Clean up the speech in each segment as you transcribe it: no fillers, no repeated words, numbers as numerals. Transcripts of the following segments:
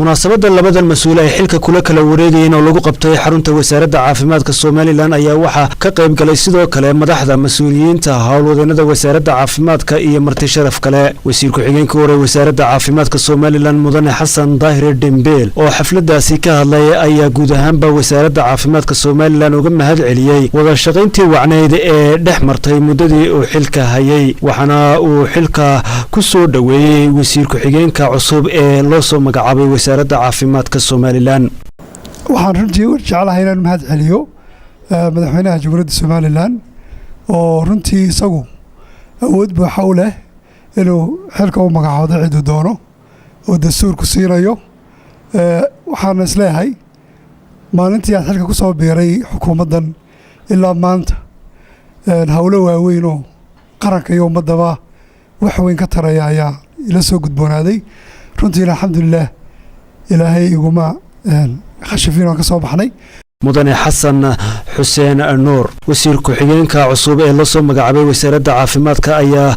munaasabada labadan mas'uul ay xilka kula kala wareegayeen oo lagu qabtay xarunta wasaaradda caafimaadka Soomaaliland ayaa waxa ka qayb galay sidoo kale madaxda mas'uuliyiinta howlwadeennada wasaaradda caafimaadka iyo marti sharaf kale wasiir ku-xigeenka hore wasaaradda caafimaadka Soomaaliland mudane Xasan Daahir Dembeel oo xafladaasi ka hadlay ayaa guud ahaanba wasaaradda caafimaadka Soomaaliland uga mahad celiyay wada shaqayntii wacneyd ee dhex martay muddadii uu xilka hayay waxaana uu xilka ku soo dhaweeyay wasiir ku-xigeenka cusub ee loo soo magacaabay wasaaradda caafimaadka Soomaaliland waxaan runtii jeclahay inaan mahad celiyo madaxweynaha jamhuuriyadda Soomaaliland oo runtii isagu awood buuxa u leh inuu xilka u magacaabo ciduu doono oo dastuurku siinayo waxaan isleeyahay maalintii aan xilka ku soo biiray xukuumaddan ilaa maanta hawlo waaweyn oo qaranka iyo ummadaba wax weyn ka taraya ayaa ila soo gudboonaaday runtii alxamdulillaah ilaahay iguma khashifin oo ka soo baxnay mudane Xasan Xuseen Nuur wasiir ku-xigeenka cusub ee la soo magacaabay wasaaradda caafimaadka ayaa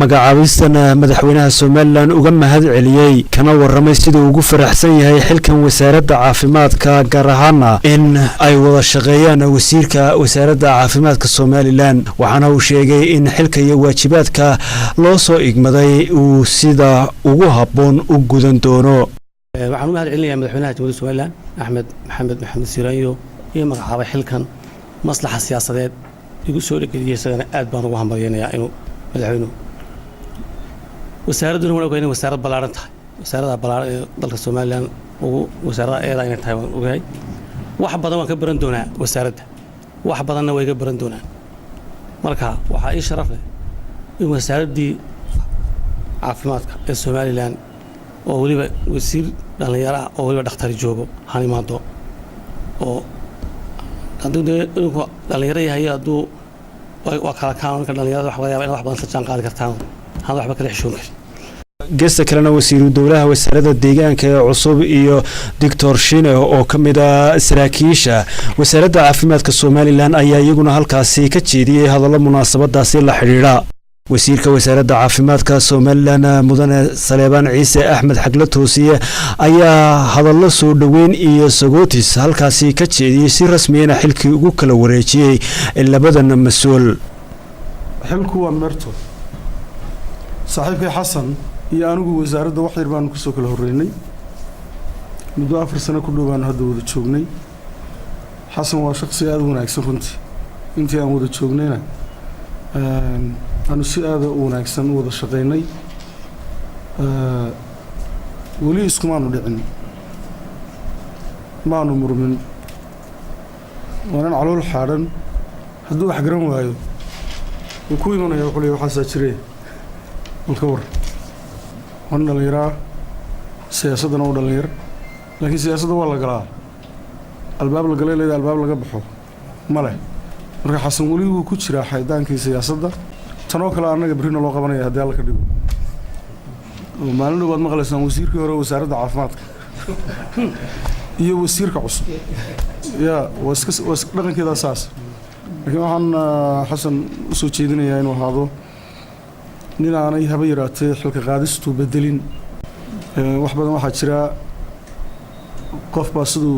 magacaabistan madaxweynaha Soomaaliland uga mahad celiyay kana waramay sidoo ugu faraxsan yahay xilkan wasaaradda caafimaadka gaar ahaan in ay wada shaqeeyaan wasiirka wasaaradda caafimaadka Soomaaliland waxaana uu sheegay in xilka iyo waajibaadka loo soo igmaday uu sida ugu habboon u gudan doono waxaan u mahad celinayaa madaxweynaha jamhuuriyadda Soomaaliland Axmed Maxamed Siiraanyo iyo magacaabay xilkan maslaxa siyaasadeed igu soo dhageeyay isagana aad baan ugu hambalyeeynaa inuu madaxweynuhu wasaaraduna waa ogaanay wasaarad balaaran tahay wasaaradda balaaran ee dalka Soomaaliland ugu wasaaradda eeda inay tahay waan ogahay wax badan waan ka baran doonaa wasaaradda wax badanna way ka baran doonaan marka waxa ii sharaf leh in wasaaraddii caafimaadka ee Soomaaliland oo waliba wasiir dhalinyaro ah oo waliba dhakhtar joogo han imaado oo hadduu dhalinyaro yahay hadduu waa kala kaan dhalinyarada wax laga yaabaa in wax badan ka jaan qaadi kartaan hada waxba kala xishoon karin geesta kalena wasiiru dowlaha wasaaradda deegaanka ee cusub iyo Dr. Shine oo kamid ah saraakiisha wasaaradda caafimaadka Soomaaliland ayaa iyaguna halkaasi ka jeediyay hadallo munaasabadaasi la xiriira wasiirka wasaaradda caafimaadka Soomaaliland mudane Saleebaan Ciise Axmed Xagla Toosiye ayaa hadallo soo dhaweyn iyo sagootis halkaasi ka jeediyay si rasmi ah xilkii ugu kala wareejiyay labadan mas'uul xilku waa marto saaxiibkay Xasan iyo anigu wasaaradda wax yar baan ku soo kala horeynay muddo 4 sano ku dhawaan hadda wada joognay Xasan waa shakhsi aad u wanaagsan runtii intii aan wada joognayna أنا سيادة وناكسن وذا شقيني ولي إسكمان ودعن ما نمر من وأنا على الحارن هدو حجرهم وهايو وكوي من يقول لي وحاسة شريه الكور وانا اللي يرى سياسة نود اللي ير لكن سياسة والله قلا الباب القليل إذا الباب لقبحه ماله marka xasan wali uu ku jira xaydaankii siyaasadda tan oo kale anaga barina loo qabanaya hadii la ka dhigo oo maalin wad maqlaysan wasiirkii hore wasaaradda caafimaadka iyo wasiirka cusub ya was dhaqankeeda saas laakiin waxaan xasan u soo jeedinayaa inuu ahaado nin aanay haba yaraatay xilka qaadistu bedelin wax badan waxa jira qof baa sidoo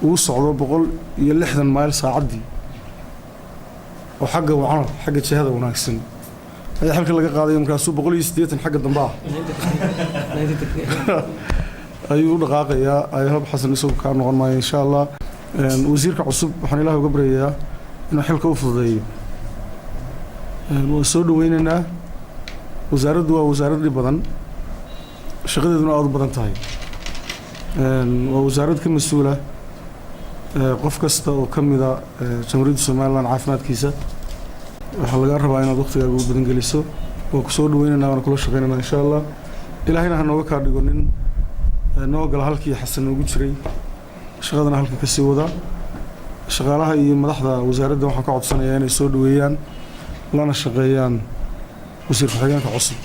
uu socdo 160 mayl saacadii oo xagga wacna xagga jihada wanaagsan ayaa xilka laga qaaday markaas 180 xagga dambe ayuu dhaqaaqayaa ay hab xasan isoo ka noqon maayo insha Allah wasiirka cusub waxaan ilaahay uga baryayaa inuu xilka u fududeeyo oo soo dhaweynayna wasaaraddu waa wasaarad badan shaqadeeduna aad u badan tahay waa wasaarad ka mas'uula qof kasta oo kamid ah jamhuuriyadda Soomaaliland caafimaadkiisa waxa laga rabaa inaad waqtigaaga u badan geliso oo ku soo dhaweynayna oo kula shaqeynayna insha Allah ilaahayna ha nooga ka dhigo nin noo gal halkii xasan ugu jiray shaqadana halka ka sii wada shaqaalaha iyo madaxda wasaaradda waxaan ka codsanayaa inay soo dhaweeyaan lana shaqeeyaan wasiir ku-xigeenka cusub